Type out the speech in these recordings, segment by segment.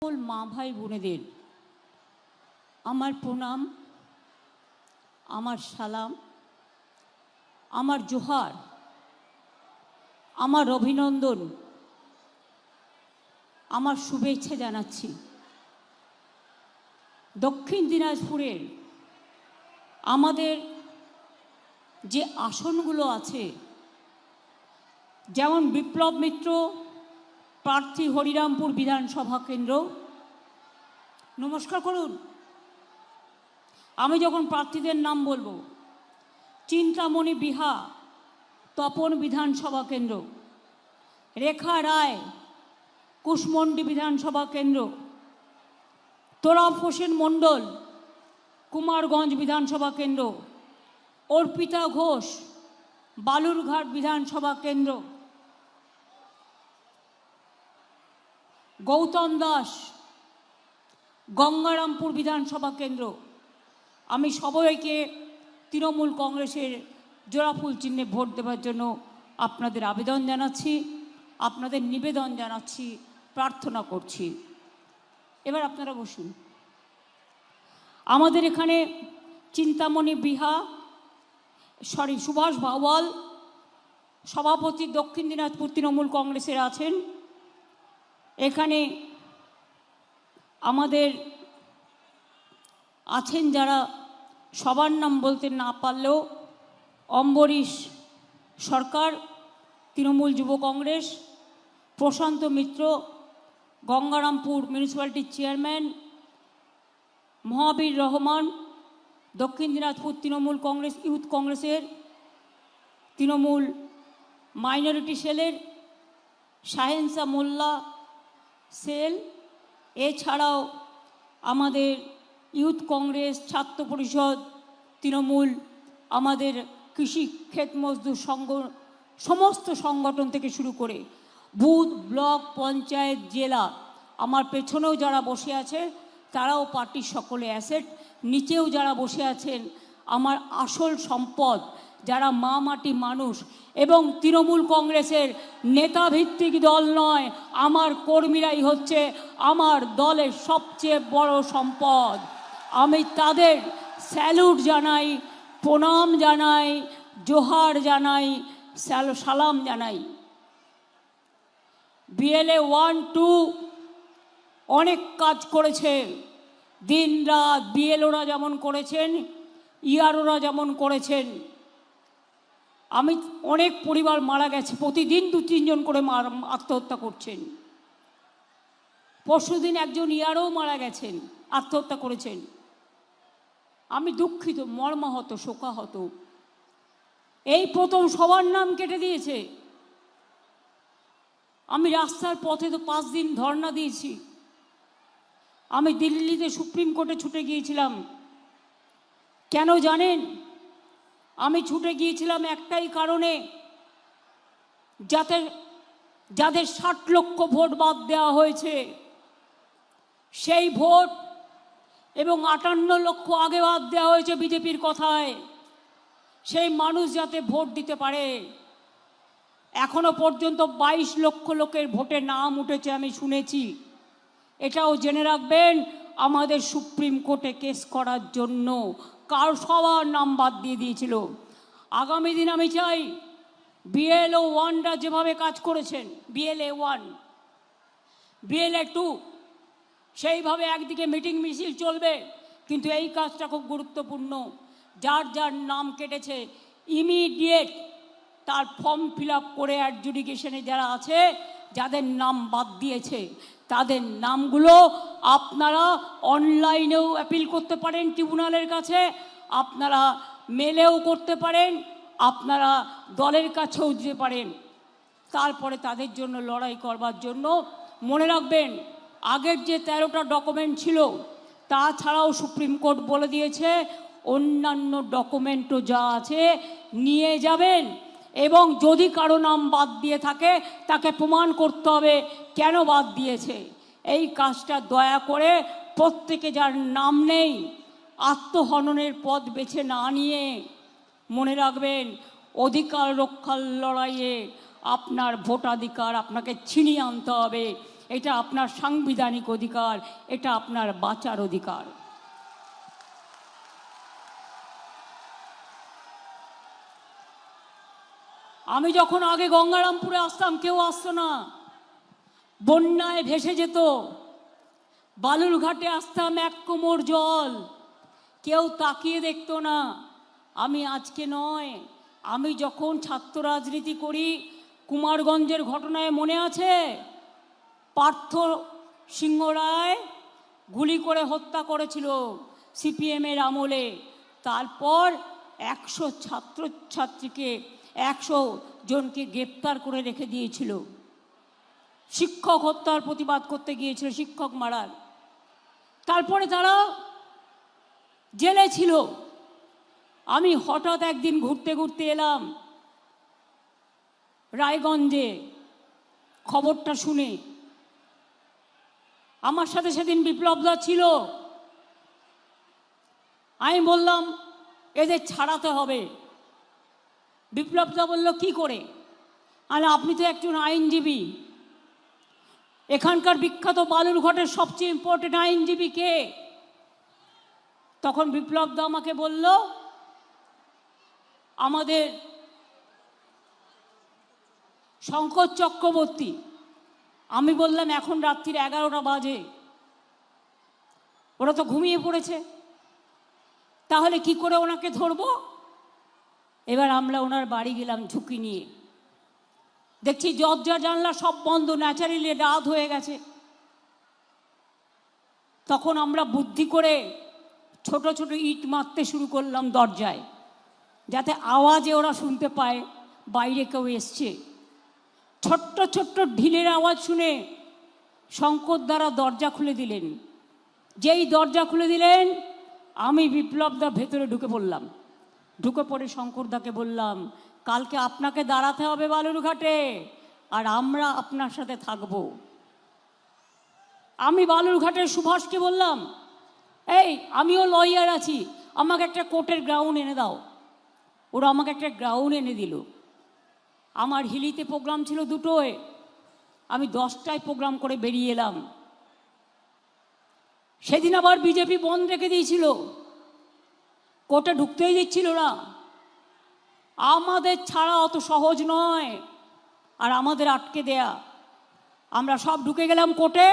সকল মা ভাই বোনেদের আমার প্রণাম, আমার সালাম, আমার জোহার, আমার অভিনন্দন, আমার শুভেচ্ছা জানাচ্ছি। দক্ষিণ দিনাজপুরের আমাদের যে আসনগুলো আছে, যেমন বিপ্লব মিত্র প্রার্থী হরিরামপুর বিধানসভা কেন্দ্র, নমস্কার করুন। আমি যখন প্রার্থীদের নাম বলবো, চিন্তামণি বিহা তপন বিধানসভা কেন্দ্র, রেখা রায় কুশমন্ডি বিধানসভা কেন্দ্র, তোরাব হোসেন মণ্ডল কুমারগঞ্জ বিধানসভা কেন্দ্র, অর্পিতা ঘোষ বালুরঘাট বিধানসভা কেন্দ্র, গৌতম দাস গঙ্গারামপুর বিধানসভা কেন্দ্র। আমি সবাইকে তৃণমূল কংগ্রেসের জোড়াফুল চিহ্নে ভোট দেওয়ার জন্য আপনাদের আবেদন জানাচ্ছি, আপনাদের নিবেদন জানাচ্ছি, প্রার্থনা করছি। এবার আপনারা বসুন। আমাদের এখানে চিন্তামণি বিহা সুভাষ ভাওয়াল সভাপতি দক্ষিণ দিনাজপুর তৃণমূল কংগ্রেসের আছেন। এখানে আমাদের আছেন যারা সবার নাম বলতে না পারলেও, অম্বরীশ সরকার তৃণমূল যুব কংগ্রেস, প্রশান্ত মিত্র গঙ্গারামপুর মিউনিসিপ্যালিটির চেয়ারম্যান, মহাবীর রহমান দক্ষিণ দিনাজপুর তৃণমূল কংগ্রেস ইউথ কংগ্রেসের তৃণমূল মাইনরিটি সেলের, শাহেনশা মোল্লা সেল, এছাড়াও আমাদের ইউথ কংগ্রেস, ছাত্র পরিষদ, তৃণমূল, আমাদের কৃষি ক্ষেত মজদুর সংঘ, সমস্ত সংগঠন থেকে শুরু করে বুথ, ব্লক, পঞ্চায়েত, জেলা, আমার পেছনেও যারা বসে আছে তারাও পার্টির সকলে অ্যাসেট, নিচেও যারা বসে আছেন আমার আসল সম্পদ, যারা মা মাটি মানুষ, এবং তৃণমূল কংগ্রেসের নেতাভিত্তিক দল নয়, আমার কর্মীরাই হচ্ছে আমার দলের সবচেয়ে বড় সম্পদ। আমি তাদের স্যালুট জানাই, প্রণাম জানাই, জোহার জানাই, সালাম জানাই। বিএলএ 1-2 অনেক কাজ করেছে, দিন রাত বিএলওরা যেমন করেছেন, ইআরওরা যেমন করেছেন। আমি অনেক পরিবার মারা গেছে, প্রতিদিন 2-3 জন করে আত্মহত্যা করছেন। পরশুদিন একজন ইআরও মারা গেছেন, আত্মহত্যা করেছেন। আমি দুঃখিত, মর্মাহত, শোকাহত। এই প্রথম সবার নাম কেটে দিয়েছে। আমি রাস্তার পথে তো 5 দিন ধর্ণা দিয়েছি। আমি দিল্লিতে সুপ্রিম কোর্টে ছুটে গিয়েছিলাম। কেন জানেন? আমি ছুটে গিয়েছিলাম একটাই কারণে, যাদের 60 লক্ষ ভোট বাদ দেওয়া হয়েছে, সেই ভোট এবং 58 লক্ষ আগে বাদ দেওয়া হয়েছে বিজেপির কথায়, সেই মানুষ যাতে ভোট দিতে পারে। এখনো পর্যন্ত 22 লক্ষ লোকের ভোটে নাম উঠেছে আমি শুনেছি। এটাও জেনে রাখবেন, আমাদের সুপ্রিম কোর্টে কেস করার জন্য কার সবার নাম বাদ দিয়ে দিয়েছিল। আগামী দিন আমি চাই বিএলও 1রা যেভাবে কাজ করেছেন, বিএলএ 1, বিএলএ 2, সেইভাবে একদিকে মিটিং মিছিল চলবে, কিন্তু এই কাজটা খুব গুরুত্বপূর্ণ। যার যার নাম কেটেছে ইমিডিয়েট তার ফর্ম ফিল আপ করে অ্যাডজুডিকেশনে যারা আছে, যাদের নাম বাদ দিয়েছে তাদের নামগুলো আপনারা অনলাইনেও অ্যাপিল করতে পারেন ট্রিব্যুনালের কাছে, আপনারা মেলেও করতে পারেন, আপনারা দলের কাছেও দিতে পারেন। তারপরে তাদের জন্য লড়াই করবার জন্য মনে রাখবেন, আগের যে 13টা ডকুমেন্ট ছিল তাছাড়াও সুপ্রিম কোর্ট বলে দিয়েছে অন্যান্য ডকুমেন্টও যা আছে নিয়ে যাবেন, এবং যদি কারো নাম বাদ দিয়ে থাকে তাকে প্রমাণ করতে হবে কেন বাদ দিয়েছে। এই কাজটা দয়া করে প্রত্যেকে, যার নাম নেই, আত্মহননের পথ বেছে না নিয়ে মনে রাখবেন, অধিকার রক্ষার লড়াইয়ে আপনার ভোটাধিকার আপনাকে ছিনিয়ে আনতে হবে। এটা আপনার সাংবিধানিক অধিকার, এটা আপনার বাঁচার অধিকার। আমি যখন আগে গঙ্গারামপুরে আসতাম কেউ আসতো না, বন্যায় ভেসে যেত। বালুরঘাটে আসতাম এক কোমর জল, কেউ তাকিয়ে দেখতো না। আমি আজকে নয়, আমি যখন ছাত্র রাজনীতি করি, কুমারগঞ্জের ঘটনায় মনে আছে, পার্থ সিংহ রায় গুলি করে হত্যা করেছিল সিপিএমের আমলে। তারপর 100 ছাত্রছাত্রীকে 100 জনকে গ্রেপ্তার করে রেখে দিয়েছিল। শিক্ষক হত্যার প্রতিবাদ করতে গিয়েছিল, শিক্ষক মারার। তারপরে তারা জেলে ছিল। আমি হঠাৎ একদিন ঘুরতে ঘুরতে এলাম রায়গঞ্জে, খবরটা শুনে। আমার সাথে সেদিন বিপ্লবদা ছিল। আমি বললাম এদের ছাড়াতে হবে। বিপ্লবদা বলল কি করে? আরে আপনি তো একজন আইনজীবী, এখানকার বিখ্যাত বালুরঘাটের সবচেয়ে ইম্পর্টেন্ট আইনজীবী কে? তখন বিপ্লবদা আমাকে বলল আমাদের শঙ্কর চক্রবর্তী। আমি বললাম এখন রাত্রির 11টা বাজে, ওরা তো ঘুমিয়ে পড়েছে, তাহলে কি করে ওনাকে ধরবো? এবার আমরা ওনার বাড়ি গেলাম ঝুঁকি নিয়ে। দেখছি দরজা জানলা সব বন্ধ, ন্যাচারালি রাত হয়ে গেছে। তখন আমরা বুদ্ধি করে ছোট ছোট ইট মারতে শুরু করলাম দরজায়, যাতে আওয়াজে ওরা শুনতে পায় বাইরে কেউ এসছে। ছোট্ট ছোট্ট ঢিলের আওয়াজ শুনে শঙ্কর দ্বারা দরজা খুলে দিলেন। যেই দরজা খুলে দিলেন, আমি বিপ্লবদা ভেতরে ঢুকে পড়লাম। ঢুকে পড়ে শঙ্করদাকে বললাম, কালকে আপনাকে দাঁড়াতে হবে বালুরঘাটে, আর আমরা আপনার সাথে থাকব। আমি বালুরঘাটের সুভাষকে বললাম, এই আমিও লয়ার আছি, আমাকে একটা কোর্টের গ্রাউন্ড এনে দাও। ওরা আমাকে একটা গ্রাউন্ড এনে দিল। আমার হিলিতে প্রোগ্রাম ছিল 2টোয়, আমি 10টায় প্রোগ্রাম করে বেরিয়ে এলাম। সেদিন আবার বিজেপি বন্ধ রেখে দিয়েছিল, কোর্টে ঢুকতেই দিচ্ছিল না। আমাদের ছাড়া অত সহজ নয় আর আমাদের আটকে দেয়া। আমরা সব ঢুকে গেলাম কোর্টে।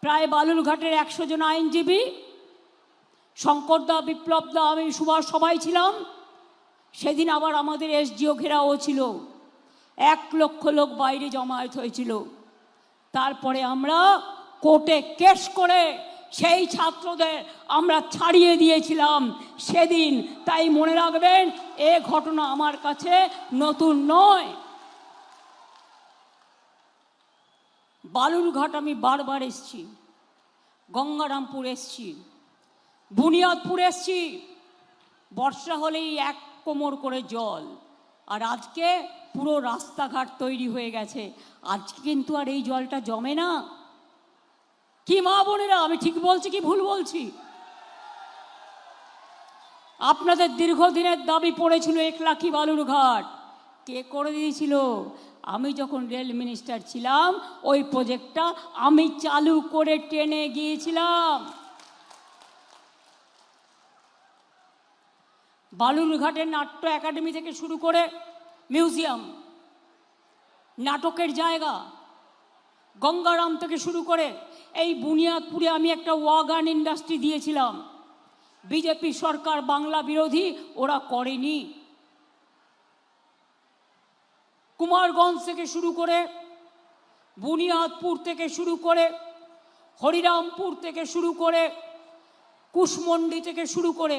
প্রায় বালুরঘাটের 100 জন আইনজীবী, শঙ্করদা, বিপ্লবদা, আমি, সুভাষ সবাই ছিলাম। সেদিন আবার আমাদের এসডিও ঘেরাও ছিল, 1 লক্ষ লোক বাইরে জমায়েত হয়েছিল। তারপরে আমরা কোর্টে কেস করে সেই ছাত্রদের আমরা ছাড়িয়ে দিয়েছিলাম সেদিন। তাই মনে রাখবেন, এ ঘটনা আমার কাছে নতুন নয়। বালুরঘাট আমি বারবার এসছি, গঙ্গারামপুর এসছি, বুনিয়াদপুর এসছি। বর্ষা হলেই 1 কোমর করে জল, আর আজকে পুরো রাস্তাঘাট তৈরি হয়ে গেছে। আজকে কিন্তু আর এই জলটা জমে না। কি মা বোনেরা, আমি ঠিক বলছি কি ভুল বলছি? আপনাদের দীর্ঘদিনের দাবি পড়েছিল একলাখি বালুরঘাট, কে করে দিয়েছিল? আমি যখন রেল মিনিস্টার ছিলাম, ওই প্রজেক্টটা আমি চালু করে টেনে গিয়েছিলাম। বালুরঘাটের নাট্য একাডেমি থেকে শুরু করে মিউজিয়াম, নাটকের জায়গা, গঙ্গারাম থেকে শুরু করে এই বুনিয়াদপুরে আমি একটা ওয়াগান ইন্ডাস্ট্রি দিয়েছিলাম। বিজেপি সরকার বাংলা বিরোধী, ওরা করেনি। কুমারগঞ্জ থেকে শুরু করে, বুনিয়াদপুর থেকে শুরু করে, হরিরামপুর থেকে শুরু করে, কুশমন্ডি থেকে শুরু করে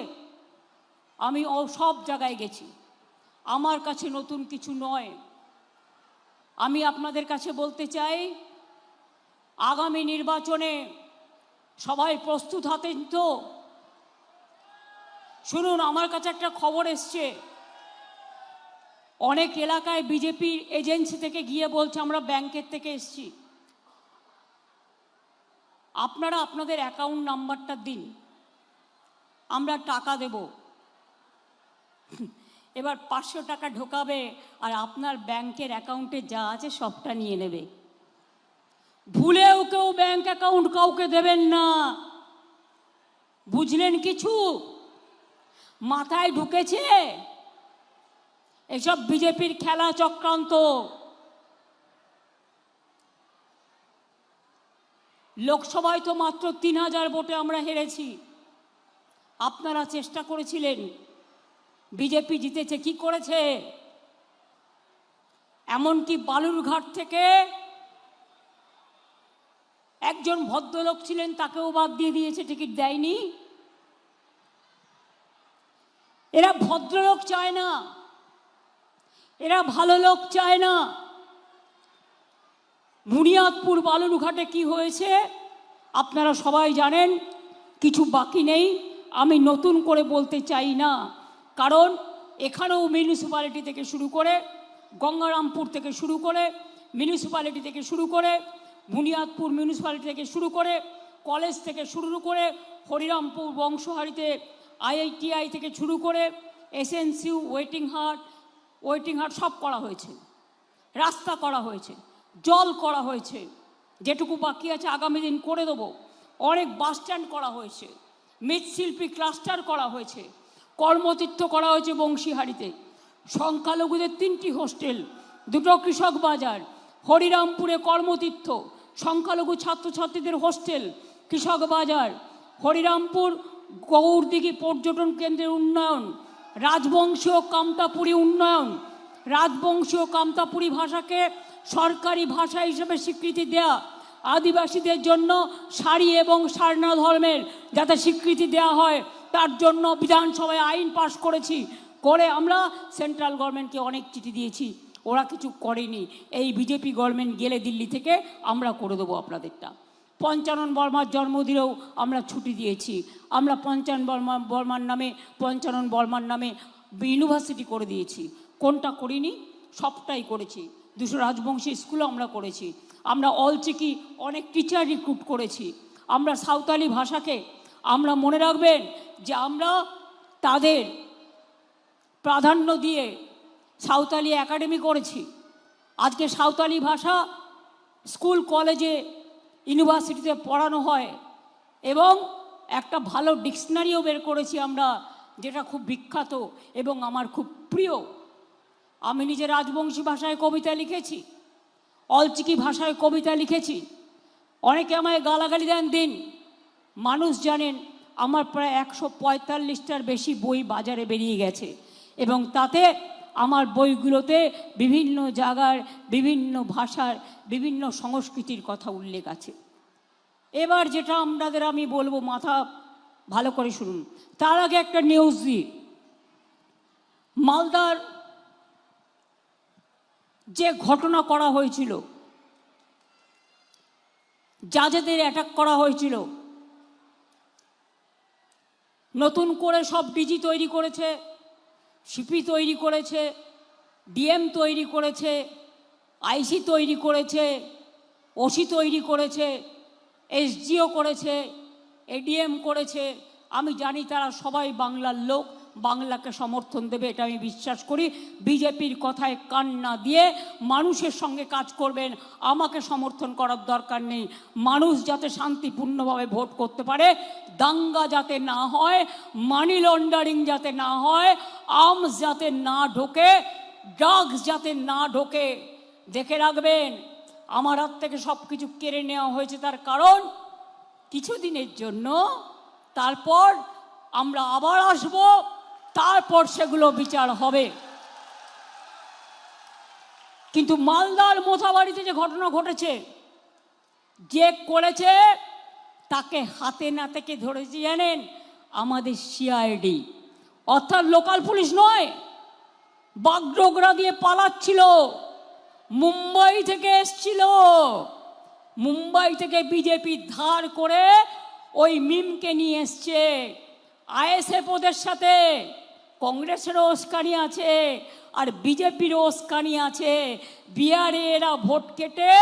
আমি সব জায়গায় গেছি। আমার কাছে নতুন কিছু নয়। আমি আপনাদের কাছে বলতে চাই, আগামী নির্বাচনে সবাই প্রস্তুত হতেন তো? শুনুন, আমার কাছে একটা খবর এসছে, অনেক এলাকায় বিজেপির এজেন্সি থেকে গিয়ে বলছে আমরা ব্যাংকের থেকে এসছি, আপনারা আপনাদের অ্যাকাউন্ট নাম্বারটা দিন, আমরা টাকা দেব। এবার 500 টাকা ঢোকাবে আর আপনার ব্যাংকের অ্যাকাউন্টে যা আছে সবটা নিয়ে নেবে। ভুলেও কেউ ব্যাংক অ্যাকাউন্ট কাউকে দেবেন না। বুঝলেন কিছু? মাথায় ঢুকেছে? এসব বিজেপির খেলা চক্রান্ত। লোকসভায় তো মাত্র 3000 ভোটে আমরা হেরেছি। আপনারা চেষ্টা করেছিলেন, বিজেপি জিতেছে। কি করেছে? এমনকি বালুরঘাট থেকে একজন ভদ্রলোক ছিলেন, তাকেও বাদ দিয়ে দিয়েছে, টিকিট দেয়নি। এরা ভদ্রলোক চায় না, এরা ভালো লোক চায় না। বুনিয়াদপুর বালুরঘাটে কি হয়েছে আপনারা সবাই জানেন, কিছু বাকি নেই, আমি নতুন করে বলতে চাই না। কারণ এখানেও মিউনিসিপ্যালিটি থেকে শুরু করে, গঙ্গারামপুর থেকে শুরু করে, মিউনিসিপ্যালিটি থেকে শুরু করে, বুনিয়াদপুর মিউনিসিপ্যালিটি থেকে শুরু করে, কলেজ থেকে শুরু করে, হরিরামপুর বংশহারিতে IITI থেকে শুরু করে, SNCU ওয়েটিং হাট সব করা হয়েছে। রাস্তা করা হয়েছে, জল করা হয়েছে, যেটুকু বাকি আছে আগামী দিন করে দেবো। অনেক বাস স্ট্যান্ড করা হয়েছে, মৃৎশিল্পী ক্লাস্টার করা হয়েছে, কর্মতীর্থ করা হয়েছে বংশীহারিতে, সংখ্যালঘুদের 3টি হোস্টেল, 2টো কৃষক বাজার, হরিরামপুরে কর্মতীর্থ, সংখ্যালঘু ছাত্রছাত্রীদের হোস্টেল, কৃষক বাজার, হরিরামপুর গৌরদিঘি পর্যটন কেন্দ্রের উন্নয়ন, রাজবংশীয় কামতাপুরী উন্নয়ন, রাজবংশীয় কামতাপুরী ভাষাকে সরকারি ভাষা হিসেবে স্বীকৃতি দেয়া, আদিবাসীদের জন্য সারি এবং সারনা ধর্মের যাতে স্বীকৃতি দেওয়া হয় তার জন্য বিধানসভায় আইন পাশ করেছি। করে আমরা সেন্ট্রাল গভর্নমেন্টকে অনেক চিঠি দিয়েছি, ওরা কিছু করেনি। এই বিজেপি গভর্নমেন্ট গেলে দিল্লি থেকে আমরা করে দেবো আপনাদেরটা। পঞ্চানন বর্মার জন্মদিনেও আমরা ছুটি দিয়েছি। আমরা পঞ্চানন বর্মার নামে ইউনিভার্সিটি করে দিয়েছি। কোনটা করিনি? সবটাই করেছি। 200 রাজবংশী স্কুলও আমরা করেছি। আমরা অলচিকি অনেক টিচার রিক্রুট করেছি। আমরা সাঁওতালি ভাষাকে, আমরা মনে রাখবেন যে আমরা তাদের প্রাধান্য দিয়ে সাঁওতালি একাডেমি করেছি। আজকে সাঁওতালি ভাষা স্কুল কলেজে ইউনিভার্সিটিতে পড়ানো হয় এবং একটা ভালো ডিকশনারিও বের করেছি আমরা, যেটা খুব বিখ্যাত এবং আমার খুব প্রিয়। আমি নিজে রাজবংশী ভাষায় কবিতা লিখেছি, অলচিকি ভাষায় কবিতা লিখেছি। অনেকে আমায় গালাগালি দিন। মানুষ জানেন আমার প্রায় 145টার বেশি বই বাজারে বেরিয়ে গেছে এবং তাতে আমার বইগুলোতে বিভিন্ন জায়গার, বিভিন্ন ভাষার, বিভিন্ন সংস্কৃতির কথা উল্লেখ আছে। এবার যেটা আপনাদের আমি বলবো, মাথা ভালো করে শুনুন। তার আগে একটা নিউজ দিই। মালদার যে ঘটনা করা হয়েছিল, জাজেদের অ্যাটাক করা হয়েছিল, নতুন করে সব ডিজি তৈরি করেছে, সিপি তৈরি করেছে, ডিএম তৈরি করেছে, আইসি তৈরি করেছে, ওসি তৈরি করেছে, এসডিও করেছে, এডিএম করেছে। আমি জানি তারা সবাই বাংলার লোক, বাংলাকে সমর্থন দেবে, এটা আমি বিশ্বাস করি। বিজেপির কথায় কান না দিয়ে মানুষের সঙ্গে কাজ করবেন। আমাকে সমর্থন করার দরকার নেই। মানুষ যাতে শান্তিপূর্ণভাবে ভোট করতে পারে, দাঙ্গা যাতে না হয়, মানি লন্ডারিং যাতে না হয়, আর্মস যাতে না ঢোকে, ড্রাগস যাতে না ঢোকে। দেখে রাখবেন, আমার হাত থেকে সব কিছু কেড়ে নেওয়া হয়েছে তার কারণ কিছুদিনের জন্য, তারপর আমরা আবার আসব, তারপর সেগুলো বিচার হবে। কিন্তু মালদার মোথাবাড়িতে যে ঘটনা ঘটেছে, যে করেছে তাকে হাতে নাতে কে ধরেছে জানেন? আমাদের সিআইডি, অর্থাৎ লোকাল পুলিশ নয়। বাগডোগরা দিয়ে পালাচ্ছিল, মুম্বাই থেকে এসছিল। মুম্বাই থেকে বিজেপি ধার করে ওই মিমকে নিয়ে এসছে। আইএসএফ ওদের সাথে, কংগ্রেসেরও উস্কানি আছে আর বিজেপিরও উস্কানি আছে। বিহারে এরা ভোট কেটে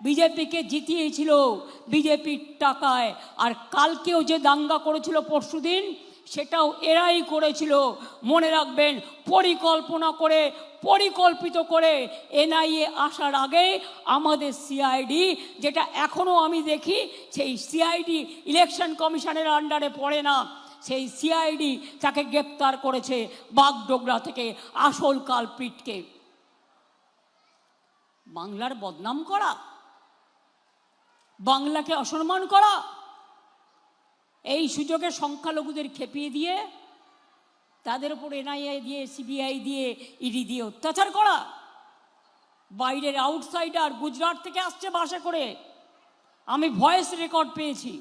বিজেপিকে জিতিয়েছিল বিজেপির টাকায়। আর কালকেও যে দাঙ্গা করেছিল পরশুদিন, সেটাও এরাই করেছিল। মনে রাখবেন, পরিকল্পনা করে, পরিকল্পিত করে এনআইএ আসার আগে আমাদের সিআইডি, যেটা এখনও আমি দেখি সেই সিআইডি ইলেকশন কমিশনের আন্ডারে পড়ে না, সেই সিআইডি তাকে গ্রেপ্তার করেছে বাগডোগরা থেকে আসল কালপিটকে। বাংলার বদনাম করা, বাংলাকে অসম্মান করা, এই সুযোগে সংখ্যালঘুদের খেপিয়ে দিয়ে তাদের উপর এনআইএ দিয়ে, সিবিআই দিয়ে, ইডি দিয়ে অত্যাচার করা, বাইরের আউটসাইডার গুজরাট থেকে আসছে বাসে করে, আমি ভয়েস রেকর্ড পেয়েছি।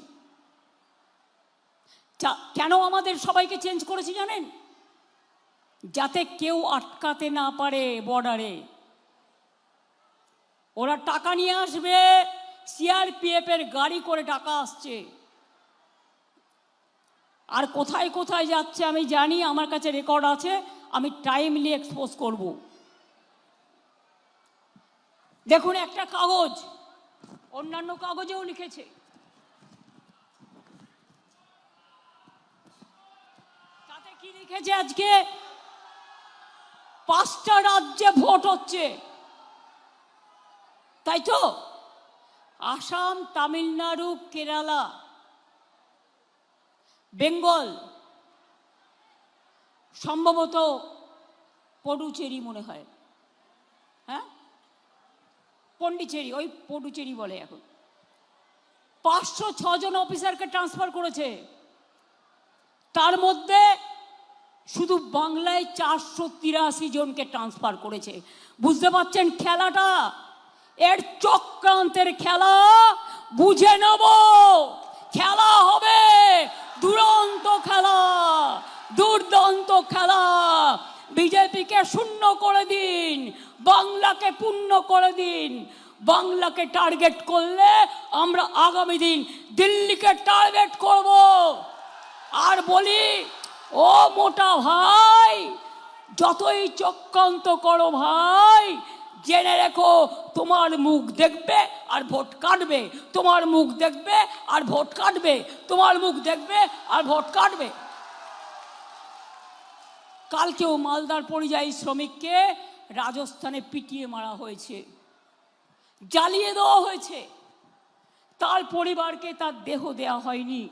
কেন আমাদের সবাইকে চেঞ্জ করেছি জানেন? যাতে কেউ আটকাতে না পারে বর্ডারে। ওরা টাকা নিয়ে আসবে, সিআরপিএফ এর গাড়ি করে টাকা আসছে, আর কোথায় কোথায় যাচ্ছে আমি জানি, আমার কাছে রেকর্ড আছে, আমি টাইমলি এক্সপোজ করব। দেখুন একটা কাগজ, অন্যান্য কাগজেও লিখেছে, তাতে কি লিখেছে? আজকে 5টা রাজ্যে ভোট হচ্ছে, তাই তো? আসাম, তামিলনাড়ু, কেরালা, বেঙ্গল, সম্ভবত পডুচেরি মনে হয়, হ্যাঁ পন্ডিচেরি, ওই পডুচেরি বলে এখন। 506 জন অফিসারকে ট্রান্সফার করেছে। তার মধ্যে শুধু বাংলায় 483 জনকে ট্রান্সফার করেছে। বুঝতে পারছেন খেলাটা? এর চক্রান্তের খেলা, বুঝে নেব। খেলা হবে দুরন্ত খেলা, দুর্দান্ত খেলা। বিজেপিকে শূন্য করে দিন, বাংলাকে পূর্ণ করে দিন। বাংলাকে টার্গেট করলে আমরা আগামী দিন দিল্লিকে টার্গেট করব। আর বলি, ও মোটা ভাই, যতই চক্রান্ত করো ভাই, জেনে রেখো তোমার মুখ দেখবে আর ভোট কাটবে, তোমার মুখ দেখবে আর ভোট কাটবে, তোমার মুখ দেখবে আর ভোট কাটবে। কালকেও মালদার পরিযায়ী শ্রমিককে রাজস্থানে পিটিয়ে মারা হয়েছে, জ্বালিয়ে দেওয়া হয়েছে, তার পরিবারকে তার দেহ দেওয়া হয়নি।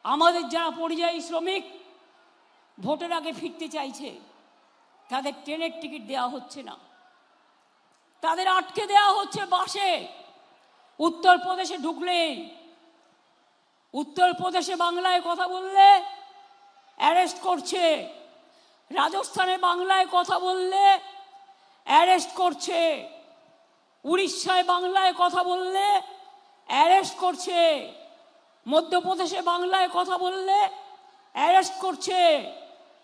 আমাদের যারা পরিযায়ী শ্রমিক ভোটের আগে ফিরতে চাইছে, তাদের ট্রেনের টিকিট দেওয়া হচ্ছে না, তাদের আটকে দেওয়া হচ্ছে বাসে। উত্তরপ্রদেশে ঢুকলে, উত্তরপ্রদেশে বাংলায় কথা বললে অ্যারেস্ট করছে, রাজস্থানে বাংলায় কথা বললে অ্যারেস্ট করছে, উড়িষ্যায় বাংলায় কথা বললে অ্যারেস্ট করছে, মধ্যপ্রদেশে বাংলায় কথা বললে অ্যারেস্ট করছে,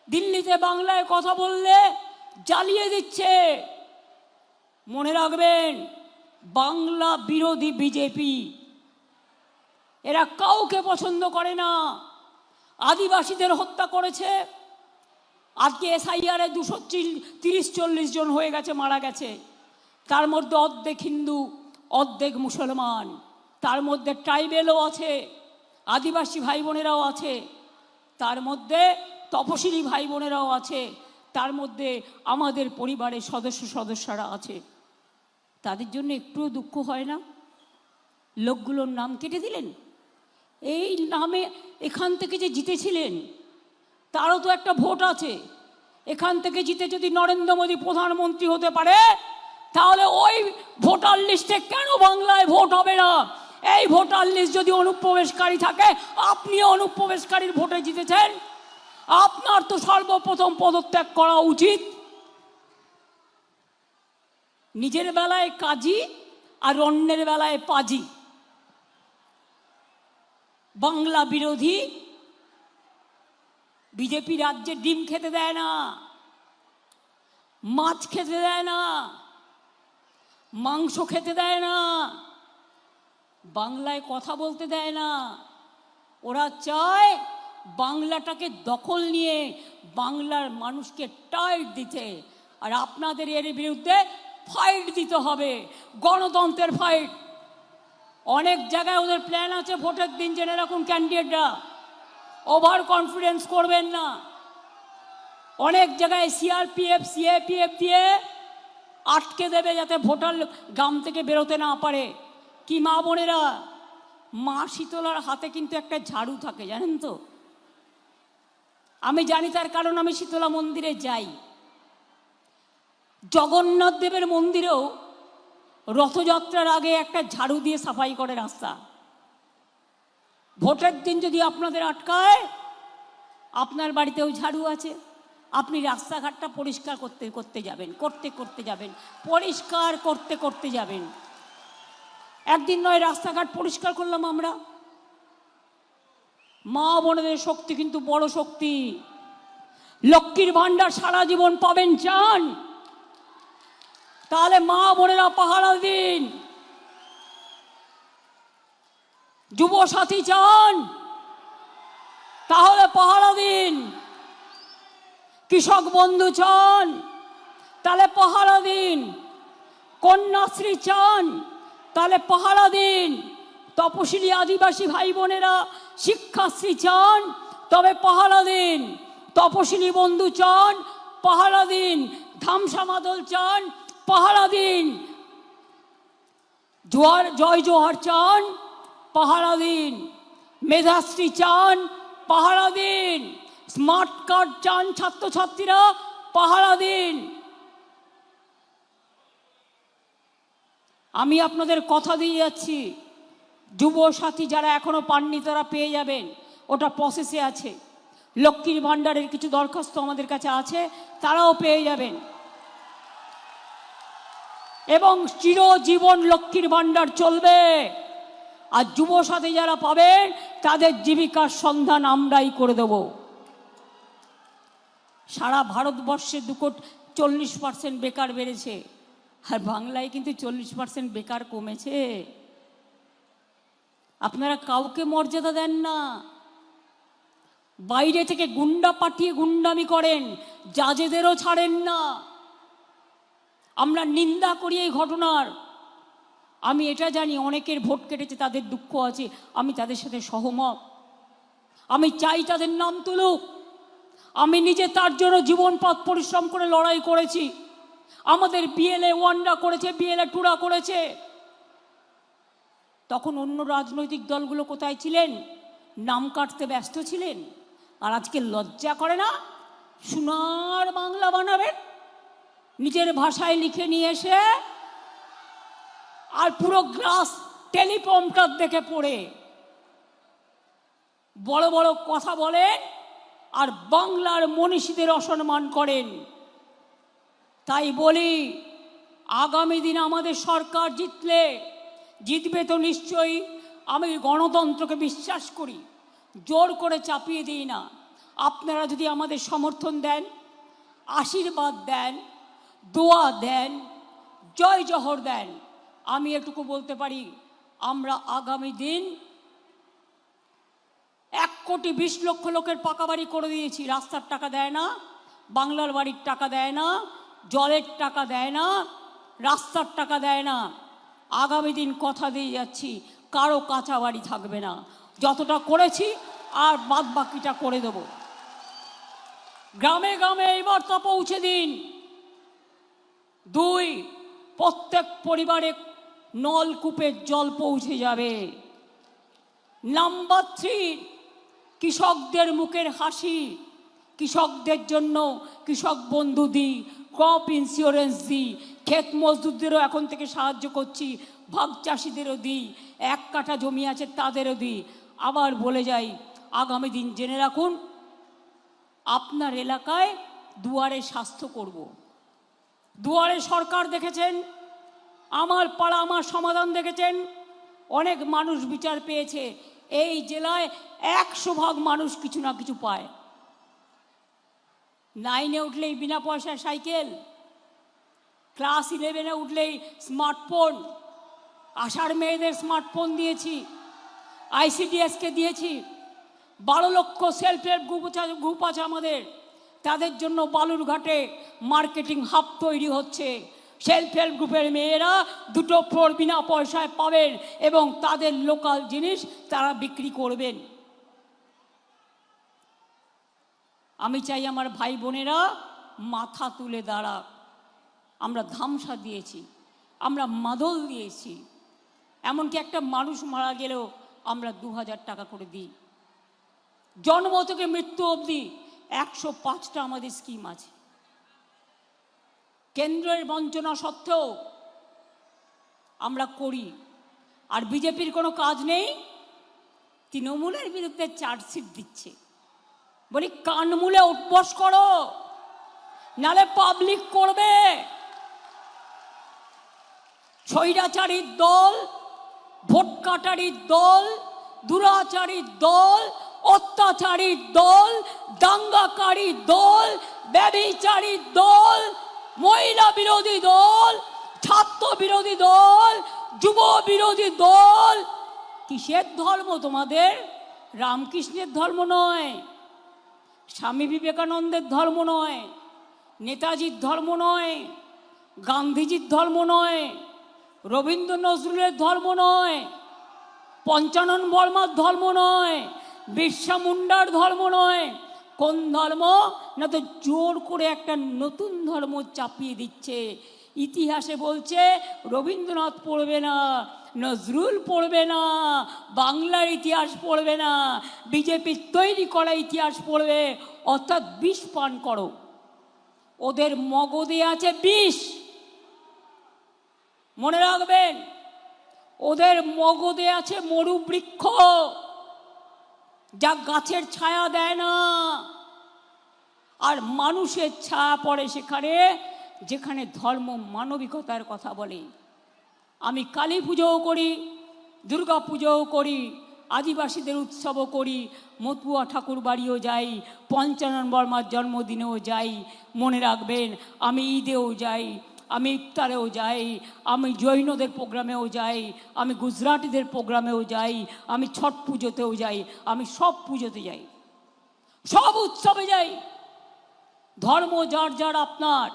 দিল্লিতে বাংলায় কথা বললে জ্বালিয়ে দিচ্ছে। মনে রাখবেন, বাংলা বিরোধী বিজেপি, এরা কাউকে পছন্দ করে না। আদিবাসীদের হত্যা করেছে, আজকে এসআইআরে 230-40 জন হয়ে গেছে, মারা গেছে। তার মধ্যে অর্ধেক হিন্দু, অর্ধেক মুসলমান, তার মধ্যে ট্রাইবেলও আছে, আদিবাসী ভাই বোনেরাও আছে, তার মধ্যে তপশিলি ভাই বোনেরাও আছে, তার মধ্যে আমাদের পরিবারের সদস্যরা আছে। তাদের জন্য একটুও দুঃখ হয় না? লোকগুলোর নাম কেটে দিলেন। এই নামে এখান থেকে যে জিতেছিলেন, তারও তো একটা ভোট আছে। এখান থেকে জিতে যদি নরেন্দ্র মোদী প্রধানমন্ত্রী হতে পারে, তাহলে ওই ভোটার লিস্টে কেন বাংলায় ভোট হবে না? এই ভোটার লিস্ট যদি অনুপ্রবেশকারী থাকে, আপনিও অনুপ্রবেশকারীর ভোটে জিতেছেন, আপনার তো সর্বপ্রথম পদত্যাগ করা উচিত। নিজের বেলায় কাজী আর অন্যের বেলায় পাজি। বাংলা বিরোধী বিজেপি রাজ্যে ডিম খেতে দেয় না, মাছ খেতে দেয় না, মাংস খেতে দেয় না, বাংলায় কথা বলতে দেয় না। ওরা চায় বাংলাটাকে দখল নিয়ে বাংলার মানুষকে টাইট দিতে। আর আপনাদের এর বিরুদ্ধে ফাইট দিতে হবে, গণতন্ত্রের ফাইট। অনেক জায়গায় ওদের প্ল্যান আছে ভোটের দিন, জেনে রাখুন ক্যান্ডিডেটরা, ওভার কনফিডেন্স করবেন না। অনেক জায়গায় সিআরপিএফ সিএপিএফ দিয়ে আটকে দেবে যাতে ভোটার গ্রাম থেকে বেরোতে না পারে। কি মা বোনেরা, মা শীতলার হাতে কিন্তু একটা ঝাড়ু থাকে, জানেন তো? আমি জানি, তার কারণ আমি শীতলা মন্দিরে যাই। জগন্নাথ দেবের মন্দিরেও রথযাত্রার আগে একটা ঝাড়ু দিয়ে সাফাই করে রাস্তা। ভোটের দিন যদি আপনাদের আটকায়, আপনার বাড়িতেও ঝাড়ু আছে, আপনি রাস্তাঘাটটা পরিষ্কার করতে যাবেন, পরিষ্কার করতে যাবেন। একদিন নয়, রাস্তাঘাট পরিষ্কার করলাম আমরা। মা বোনদের শক্তি কিন্তু বড় শক্তি। লক্ষ্মীর ভান্ডার সারা জীবন পাবেন চান, তাহলে মা বোনেরা পাহারা দিন। যুব সাথী চান, তাহলে পাহারা দিন। কৃষক বন্ধু চান, তাহলে পাহারা দিন। কন্যাশ্রী চান, তাহলে পাহারা দিন। তপশিলি আদিবাসী ভাই বোনেরা শিক্ষাশ্রী চান, তবে পাহারা দিন। তপশিলি বন্ধু চান, পাহারা দিন। ধামসা মাদল চান, পাহারা দিন। জয় জোহার চান, পাহারা দিন। মেধাশ্রী চান, পাহারা দিন। স্মার্ট কার্ড চান ছাত্রছাত্রীরা, পাহারা দিন। আমি আপনাদের কথা দিয়ে যাচ্ছি, যুব সাথী যারা এখনো পাননি তারা পেয়ে যাবেন, ওটা প্রসেসে আছে। লক্ষ্মীর ভান্ডারের কিছু দরখাস্ত আমাদের কাছে আছে, তারাও পেয়ে যাবেন। এবং চিরজীবন লক্ষ্মীর ভান্ডার চলবে। আর যুব সাথী যারা পাবেন তাদের জীবিকার সন্ধান আমরাই করে দেব। সারা ভারতবর্ষে 40% বেকার বেড়েছে, আর বাংলায় কিন্তু 40% বেকার কমেছে। আপনারা কাউকে মর্যাদা দেন না, বাইরে থেকে গুন্ডা পাঠিয়ে গুন্ডামি করেন, জাজেদেরও ছাড়েন না। আমরা নিন্দা করি এই ঘটনার। আমি এটা জানি অনেকের ভোট কেটেছে, তাদের দুঃখ আছে, আমি তাদের সাথে সহমত। আমি চাই তাদের নাম তুলুক। আমি নিজে তার জন্য জীবনপথ পরিশ্রম করে লড়াই করেছি। আমাদের বিএলএ 1রা করেছে, বিএলএ 2রা করেছে। তখন অন্য রাজনৈতিক দলগুলো কোথায় ছিলেন? নাম কাটতে ব্যস্ত ছিলেন। আর আজকে লজ্জা করে না? সোনার বাংলা বানাবেন, নিজের ভাষায় লিখে নিয়ে এসে, আর পুরো গ্লাস টেলিপ্রম্পটার দেখে পড়ে বড় বড় কথা বলেন, আর বাংলার মনীষীদের অসম্মান করেন। তাই বলি, আগামী দিন আমাদের সরকার জিতবে তো নিশ্চয়ই। আমি গণতন্ত্রকে বিশ্বাস করি, জোর করে চাপিয়ে দিই না। আপনারা যদি আমাদের সমর্থন দেন, আশীর্বাদ দেন, দোয়া দেন, জয় জহর দেন, আমি এটুকু বলতে পারি, আমরা আগামী দিন 1,20,00,000 লোকের পাকা বাড়ি করে দিয়েছি। রাস্তার টাকা দেয় না, বাংলার বাড়ির টাকা দেয় না, জলের টাকা দেয় না, রাস্তার টাকা দেয় না। আগামী দিন কথা দিয়ে যাচ্ছি, কারো কাঁচা বাড়ি থাকবে না। যতটা করেছি আর বাদ বাকিটা করে দেব। গ্রামে গ্রামে এই বার্তা পৌঁছে দিন। 2, প্রত্যেক পরিবারে নলকূপের জল পৌঁছে যাবে। নাম্বার 3, কৃষকদের মুখের হাসি। কৃষকদের জন্য কৃষক বন্ধু দিই, ক্রপ ইন্স্যুরেন্স দিই, ক্ষেত মজদুরদেরও এখন থেকে সাহায্য করছি, ভাগ চাষিদেরও দিই, 1 কাঠা জমি আছে তাদেরও দিই। আবার বলে যাই, আগামী দিন জেনে রাখুন, আপনার এলাকায় দুয়ারে স্বাস্থ্য করব। দুয়ারে সরকার দেখেছেন, আমার পাড়া আমার সমাধান দেখেছেন। অনেক মানুষ বিচার পেয়েছে। এই জেলায় 100% মানুষ কিছু না কিছু পায়। 9-এ উঠলেই বিনা পয়সায় সাইকেল, ক্লাস 11-এ উঠলেই স্মার্টফোন। আষাঢ় মেয়েদের স্মার্টফোন দিয়েছি, ICDSকে দিয়েছি। 12 লক্ষ সেলফ হেল্প গ্রুপ আছে আমাদের, তাদের জন্য বালুরঘাটে মার্কেটিং হাব তৈরি হচ্ছে। সেলফ হেল্প গ্রুপের মেয়েরা 2 ফ্লোর বিনা পয়সায় পাবেন এবং তাদের লোকাল জিনিস তারা বিক্রি করবেন। আমি চাই আমার ভাই বোনেরা মাথা তুলে দাঁড়াক। আমরা ধামসা দিয়েছি, আমরা মাদল দিয়েছি, এমনকি একটা মানুষ মারা গেলেও আমরা 2000 টাকা করে দিই। জন্ম থেকে মৃত্যু অবধি 105টা আমাদের স্কিম আছে। কেন্দ্রের বঞ্চনা সত্ত্বেও আমরা করি। আর বিজেপির কোনো কাজ নেই, তৃণমূলের বিরুদ্ধে চার্জশিট দিচ্ছে। বলি কানমূলে উঠবস করো, নালে পাবলিক করবে। স্বৈরাচারীর দল, ভোট কাটারির দল, দুরাচারীর দল, অত্যাচারীর দল, দাঙ্গাকারীর দল, ব্যভিচারীর দল, মহিলা বিরোধী দল, ছাত্র বিরোধী দল, যুব বিরোধী দল। কিসের ধর্ম তোমাদের? রামকৃষ্ণের ধর্ম নয়, স্বামী বিবেকানন্দের ধর্ম নয়, নেতাজির ধর্ম নয়, গান্ধীজির ধর্ম নয়, রবীন্দ্র নজরুলের ধর্ম নয়, পঞ্চানন বর্মার ধর্ম নয়, বিরসা মুন্ডার ধর্ম নয়। কোন ধর্ম? না তো জোর করে একটা নতুন ধর্ম চাপিয়ে দিচ্ছে। ইতিহাসে বলছে রবীন্দ্রনাথ পড়বে না, নজরুল পড়বে না, বাংলার ইতিহাস পড়বে না, বিজেপির তৈরি করা ইতিহাস পড়বে। অর্থাৎ বিষ পান করো। ওদের মগজে আছে বিষ, মনে রাখবেন। ওদের মগজে আছে মরু বৃক্ষ, যা গাছের ছায়া দেয় না, আর মানুষের ছায়া পড়ে সেখানে যেখানে ধর্ম মানবিকতার কথা বলে। আমি কালী পুজোও করি, দুর্গা পুজোও করি, আদিবাসীদের উৎসবও করি, মতুয়া ঠাকুর বাড়িও যাই, পঞ্চানন বর্মার জন্মদিনেও যাই। মনে রাখবেন, আমি ঈদেও যাই, আমি ইফতারেও যাই, আমি জৈনদের প্রোগ্রামেও যাই, আমি গুজরাটিদের প্রোগ্রামেও যাই, আমি ছট পুজোতেও যাই, আমি সব পুজোতে যাই, সব উৎসবে যাই। ধর্ম যার যার আপনার,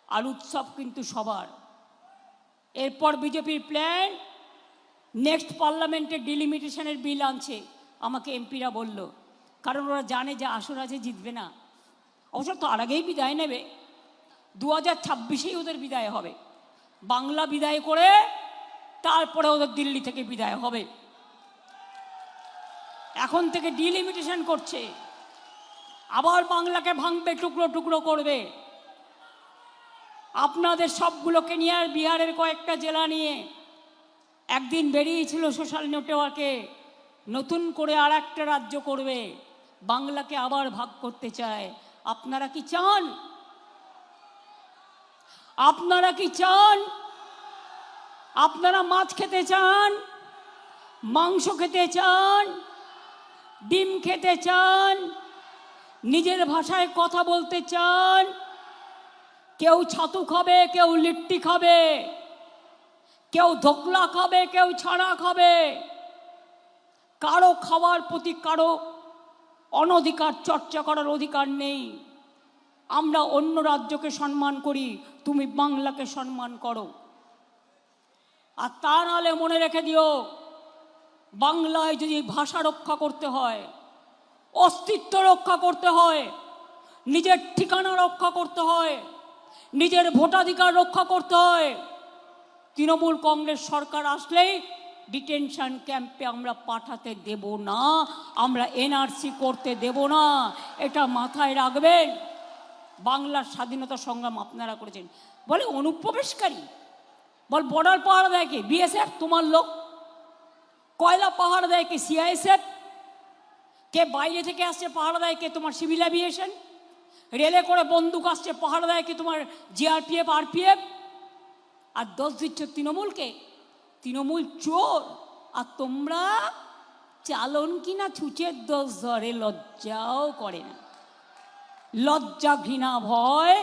আর উৎসব কিন্তু সবার। এরপর বিজেপির প্ল্যান, নেক্সট পার্লামেন্টে ডিলিমিটেশনের বিল আনছে। আমাকে এমপিরা বলল, কারণ ওরা জানে যে আসর আছে, জিতবে না। অবশ্য তার আগেই বিদায় নেবে, 2026-এই ওদের বিদায় হবে। বাংলা বিদায় করে তারপরে ওদের দিল্লি থেকে বিদায় হবে। এখন থেকে ডিলিমিটেশন করছে, আবার বাংলাকে ভাঙবে, টুকরো টুকরো করবে। আপনাদের সবগুলোকে নিয়ে আর বিহারের কয়েকটা জেলা নিয়ে একদিন বেরিয়েছিল সোশ্যাল নেটওয়ার্কে, নতুন করে আর একটা রাজ্য করবে, বাংলাকে আবার ভাগ করতে চায়। আপনারা কি চান? আপনারা কি চান? আপনারা মাছ খেতে চান, মাংস খেতে চান, ডিম খেতে চান, নিজের ভাষায় কথা বলতে চান? কেউ ছাতু খাবে, কেউ লিট্টি খাবে, কেউ ধোকলা খাবে, কেউ ছানা খাবে। কারো খাওয়ার প্রতি কারো অনধিকার চর্চা করার অধিকার নেই। আমরা অন্য রাজ্যকে সম্মান করি, তুমি বাংলাকে সম্মান করো। আর তা নাহলে মনে রেখে দিও, বাংলায় যদি ভাষা রক্ষা করতে হয়, অস্তিত্ব রক্ষা করতে হয়, নিজের ঠিকানা রক্ষা করতে হয়, নিজের ভোটাধিকার রক্ষা করতে হয়, তৃণমূল কংগ্রেস সরকার আসলেই ডিটেনশন ক্যাম্পে আমরা পাঠাতে দেব না, আমরা এনআরসি করতে দেব না। এটা মাথায় রাখবেন। বাংলার স্বাধীনতা সংগ্রাম আপনারা করেছেন। বলে অনুপ্রবেশকারী, বল বর্ডার পাহাড় দেয় কে? বিএসএফ, তোমার লোক। কয়লা পাহাড় দেয় কে? সিআইএসএফ। কে বাইরে থেকে আসছে পাহাড় দেয় কে? তোমার সিভিল অ্যাভিয়েশন। রেলে করে বন্দুক আসছে পাহাড় দেয় কি? তোমার জিআরপিএফ, আরপিএফ। আর দোষ দিচ্ছ তৃণমূলকে। তৃণমূল চোর, আর তোমরা চালন কিনা ছুঁচের দোষ ধরে, লজ্জাও করে না। লজ্জা, ঘৃণা, ভয়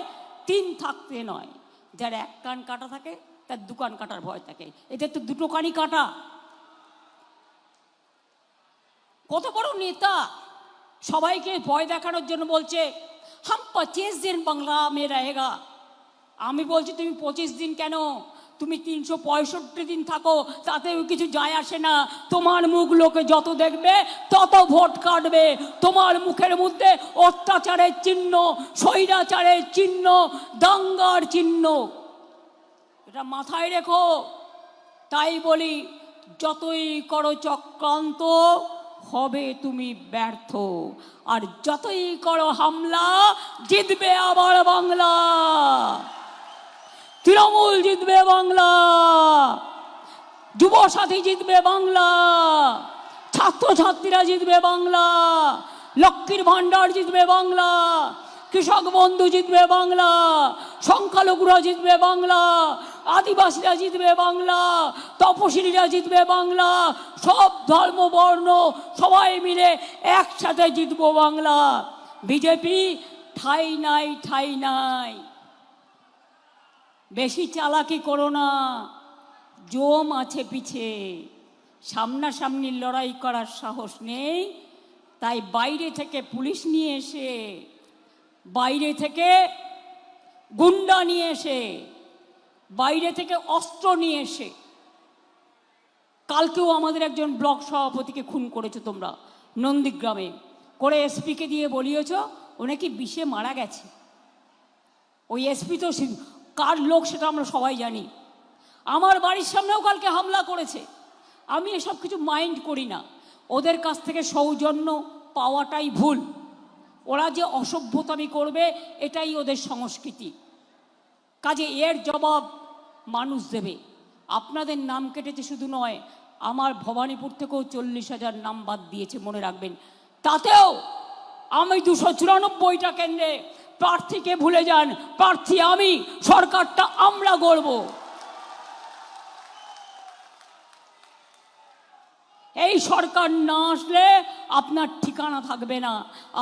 তিন থাকতে নয়। যার এক কান কাটা থাকে তার দু কান কাটার ভয় থাকে, এদের তো দুটো কানই কাটা। কত বড় নেতা, সবাইকে ভয় দেখানোর জন্য বলছে হাম 25 দিন বাংলা মে রহেগা। আমি বলছি তুমি 25 দিন কেন, তুমি 365 দিন থাকো, তাতেও কিছু যায় আসে না। তোমার মুখ লোকে যত দেখবে তত ভোট কাটবে। তোমার মুখের মধ্যে অত্যাচারের চিহ্ন, স্বৈরাচারের চিহ্ন, দাঙ্গার চিহ্ন, এটা মাথায় রেখো। তাই বলি, যতই করো চক্রান্ত হবে তুমি ব্যর্থ, আর যতই করো হামলা জিতবে আবার বাংলা। তৃণমূল জিতবে বাংলা, যুব সাথী জিতবে বাংলা, ছাত্রছাত্রীরা জিতবে বাংলা, লক্ষ্মীর ভাণ্ডার জিতবে বাংলা, কৃষক বন্ধু জিতবে বাংলা, সংখ্যালঘুরা জিতবে বাংলা, আদিবাসীরা জিতবে বাংলা, তপশিলীরা জিতবে বাংলা, সব ধর্ম বর্ণ সবাই মিলে একসাথে জিতবো বাংলা। বিজেপি ঠাই নাই, ঠাই নাই। বেশি চালাকি করো না, জম আছে পিছে, সামনাসামনি লড়াই করার সাহস নেই। তাই বাইরে থেকে পুলিশ নিয়ে এসে, বাইরে থেকে গুন্ডা নিয়ে এসে, বাইরে থেকে অস্ত্র নিয়ে এসে, কালকেও আমাদের একজন ব্লক সভাপতিকে খুন করেছো তোমরা নন্দীগ্রামে, করে এসপিকে দিয়ে বলিয়েছ ও নাকি বিষে মারা গেছে। ওই এসপি তো কার লোক সেটা আমরা সবাই জানি। আমার বাড়ির সামনেও কালকে হামলা করেছে। আমি এসব কিছু মাইন্ড করি না। ওদের কাছ থেকে সৌজন্য পাওয়াটাই ভুল। ওরা যে অসভ্যতামি করবে এটাই ওদের সংস্কৃতি। কাজে এর জবাব মানুষ দেবে। আপনাদের নাম কেটেছে শুধু নয়, আমার ভবানীপুর থেকেও 40,000 নাম বাদ দিয়েছে, মনে রাখবেন। তাতেও আমি 294টা কেন্দ্রে প্রার্থীকে ভুলে যান, প্রার্থী আমি, সরকারটা আমরা গড়ব। এই সরকার না আসলে আপনার ঠিকানা থাকবে না,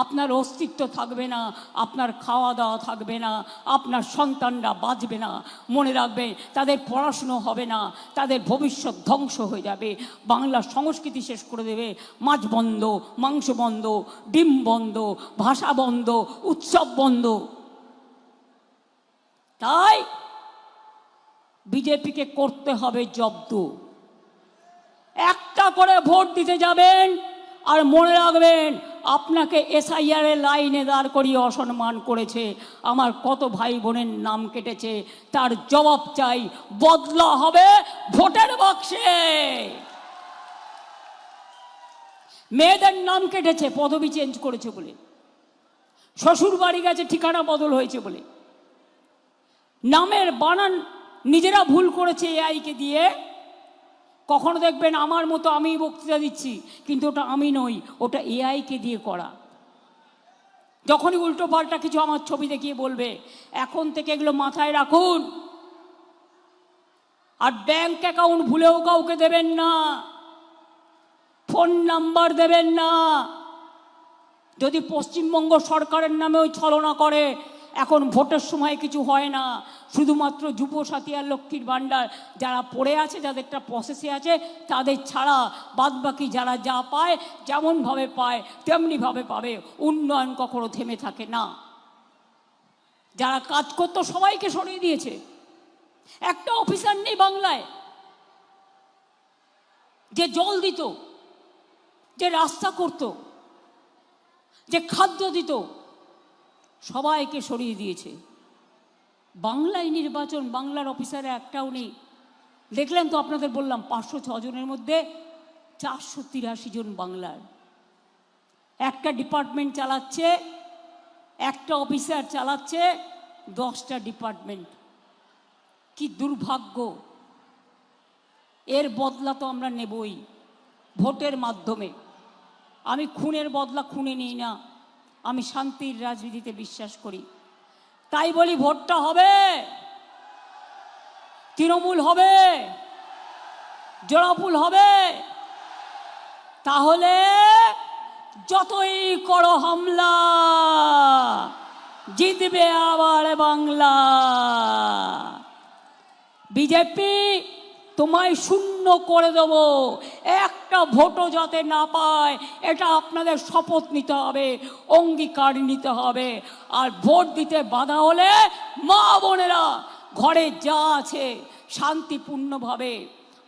আপনার অস্তিত্ব থাকবে না, আপনার খাওয়া দাওয়া থাকবে না, আপনার সন্তানরা বাঁচবে না। মনে রাখবেন, তাদের পড়াশুনো হবে না, তাদের ভবিষ্যৎ ধ্বংস হয়ে যাবে। বাংলার সংস্কৃতি শেষ করে দেবে। মাছ বন্ধ, মাংস বন্ধ, ডিম বন্ধ, ভাষা বন্ধ, উৎসব বন্ধ। তাই বিজেপিকে করতে হবে জব্দ। একটা করে ভোট দিতে যাবেন, আর মনে রাখবেন আপনাকে এসআইআর এর লাইনে দাঁড় করিয়ে অসম্মান করেছে, আমার কত ভাই বোনের নাম কেটেছে, তার জবাব চাই। বদলা হবে ভোটের বাক্সে। মেয়েদের নাম কেটেছে পদবি চেঞ্জ করেছে বলে, শ্বশুর বাড়ি গেছে ঠিকানা বদল হয়েছে বলে, নামের বানান নিজেরা ভুল করেছে এআইকে দিয়ে। কখনো দেখবেন আমার মতো আমি বক্তৃতা দিচ্ছি, কিন্তু ওটা আমি নই, ওটা এআইকে দিয়ে করা। যখনই উল্টো পাল্টা কিছু আমার ছবি দেখিয়ে বলবে, এখন থেকে এগুলো মাথায় রাখুন। আর ব্যাংক অ্যাকাউন্ট ভুলেও কাউকে দেবেন না, ফোন নাম্বার দেবেন না। যদি পশ্চিমবঙ্গ সরকারের নামে ওই ছলনা করে, এখন ভোটের সময় কিছু হয় না, শুধুমাত্র যুবসাথী আর লক্ষ্মীর ভাণ্ডার যারা পড়ে আছে, যাদেরটা প্রসেসে আছে, তাদের ছাড়া বাদবাকি যারা যা পায়, যেমনভাবে পায় তেমনিভাবে পাবে। উন্নয়ন কখনো থেমে থাকে না। যারা কাজ করতো সবাইকে সরিয়ে দিয়েছে। একটা অফিসার নেই বাংলায় যে জল দিত, যে রাস্তা করত, যে খাদ্য দিত, সবাইকে সরিয়ে দিয়েছে। বাংলায় নির্বাচন, বাংলার অফিসারে একটাও নেই। দেখলেন তো, আপনাদের বললাম 506 জনের মধ্যে 483 জন বাংলার। একটা ডিপার্টমেন্ট চালাচ্ছে, একটা অফিসার চালাচ্ছে 10টা ডিপার্টমেন্ট। কি দুর্ভাগ্য! এর বদলা তো আমরা নেবই ভোটের মাধ্যমে। আমি খুনের বদলা খুনে নিই না, আমি শান্তির রাজনীতিতে বিশ্বাস করি। তাই বলি, ভোটটা হবে, তৃণমূল হবে, জোড়াফুল হবে। তাহলে যতই করো হামলা জিতবে আবার বাংলা। বিজেপি তোমায় শূন্য করে দেব, একটা ভোটও যাতে না পায়, এটা আপনাদের শপথ নিতে হবে, অঙ্গীকার নিতে হবে। আর ভোট দিতে বাধা হলে মা বোনেরা ঘরে যা আছে শান্তিপূর্ণভাবে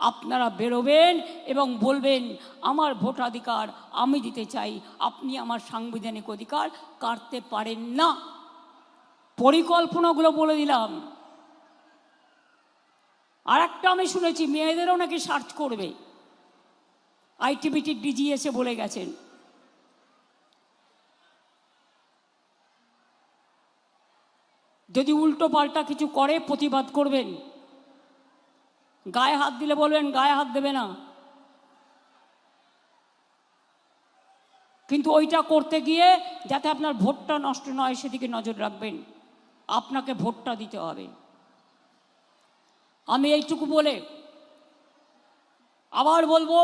আপনারা বেরোবেন এবং বলবেন আমার ভোটাধিকার আমি দিতে চাই, আপনি আমার সাংবিধানিক অধিকার কাটতে পারেন না। পরিকল্পনাগুলো বলে দিলাম। আর একটা আমি শুনেছি মেয়েদেরও নাকি সার্চ করবে, আইটিবিটির ডিজি এসে বলে গেছেন। যদি উল্টো পাল্টা কিছু করে প্রতিবাদ করবেন, গায়ে হাত দিলে বলবেন গায়ে হাত দেবে না, কিন্তু ওইটা করতে গিয়ে যাতে আপনার ভোটটা নষ্ট নয় সেদিকে নজর রাখবেন। আপনাকে ভোটটা দিতে হবে। আমি এইটুকু বলে আবার বলবো,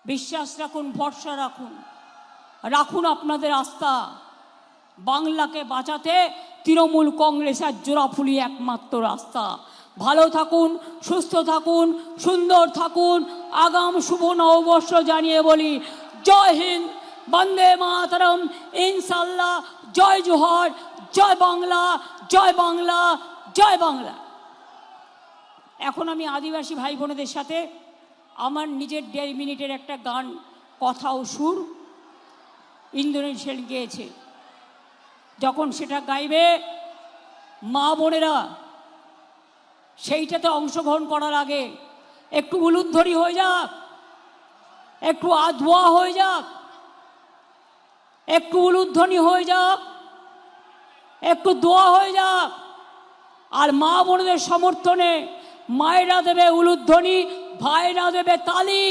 বিশ্বাস রাখুন, ভরসা রাখুন, রাখুন আপনাদের আস্থা। বাংলাকে বাঁচাতে তৃণমূল কংগ্রেস আর জোড়াফুলি একমাত্র রাস্তা। ভালো থাকুন, সুস্থ থাকুন, সুন্দর থাকুন। আগাম শুভ নববর্ষ জানিয়ে বলি জয় হিন্দ, বন্দে মাতরম, ইনশাল্লাহ, জয় জোহর, জয় বাংলা, জয় বাংলা, জয় বাংলা। এখন আমি আদিবাসী ভাই বোনেদের সাথে আমার নিজের 1.5 মিনিটের একটা গান, কথা ও সুর ইন্দ্রনীল সেন গেয়েছে। যখন সেটা গাইবে মা বোনেরা সেইটাতে অংশগ্রহণ করার আগে একটু উলুধ্বনি হয়ে যাক, একটু আধোয়া হয়ে যাক, একটু উলুধ্বনি হয়ে যাক, একটু দোয়া হয়ে যাক। আর মা বোনদের সমর্থনে মায়েরা দেবে উলুধ্বনি, ভাইরা দেবে তালি।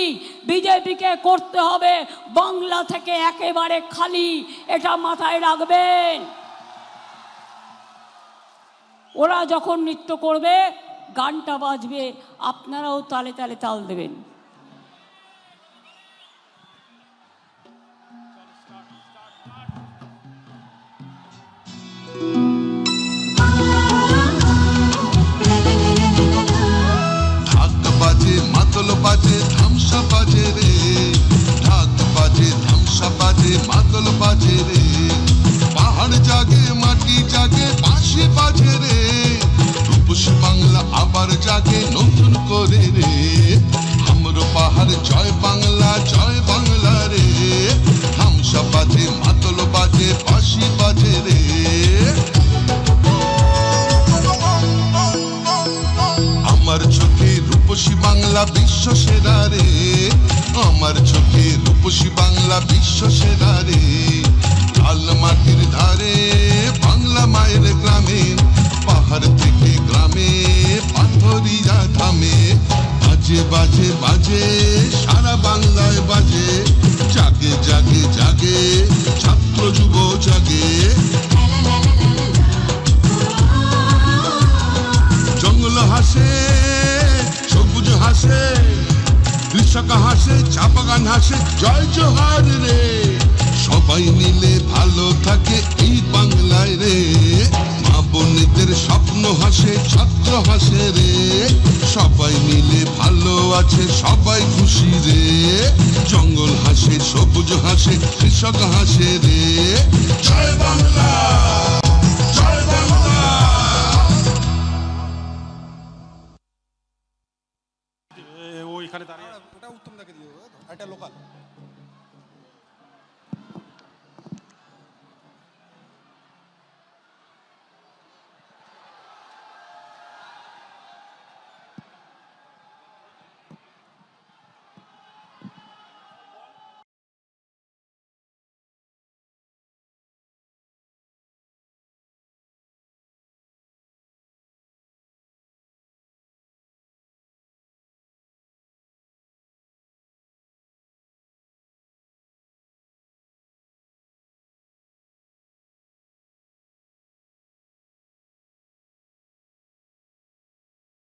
বিজেপিকে করতে হবে বাংলা থেকে একেবারে খালি, এটা মাথায় রাখবেন। ওরা যখন নৃত্য করবে, গানটা বাজবে, আপনারাও তালে তালে তাল দেবেন। মাতল বাজে, ধামসা বাজে রে, ঢাক বাজে, ধামসা বাজে, মাতল বাজে রে। পাহাড় জাগে, মাটি জাগে, বাঁশি বাজে রে। রূপসী বাংলা আবার জাগে নতুন করে রে। আমরো পাহাড় জয় বাংলা, জয় বাংলা রে। ধামসা বাজে, মাতল বাজে, বাঁশি বাজে রে। আমার চোখে রূপসী বাংলা বিশ্ব সেরা রে। আমার চোখে রূপসী বাংলা বিশ্ব সেরা রে। লাল মাটির ধারে বাংলা মায়ের গ্রামে, পাহাড় থেকে গ্রামে পাথরিয়া থামে। বাজে বাজে বাজে সারা বাংলায় বাজে, জাগে জাগে জাগে ছাত্র যুব জাগে। জঙ্গল হাসে, সবুজ হাসে, কৃষক হাসে, চা বাগান হাসে, জয় জোহার রে। সবাই মিলে ভালো থাকে এই বাংলায় রে। মা বোনেদের স্বপ্ন হাসে, ছাত্র হাসে রে। সবাই মিলে ভালো আছে, সবাই খুশি রে। জঙ্গল হাসে, সবুজ হাসে, কৃষক হাসে রে। জয় বাংলা, জয় বাংলা। ওইখানে দাঁড়িয়ে ওটা উত্তম দাকে দিয়ে দেবো, এটা লোকাল।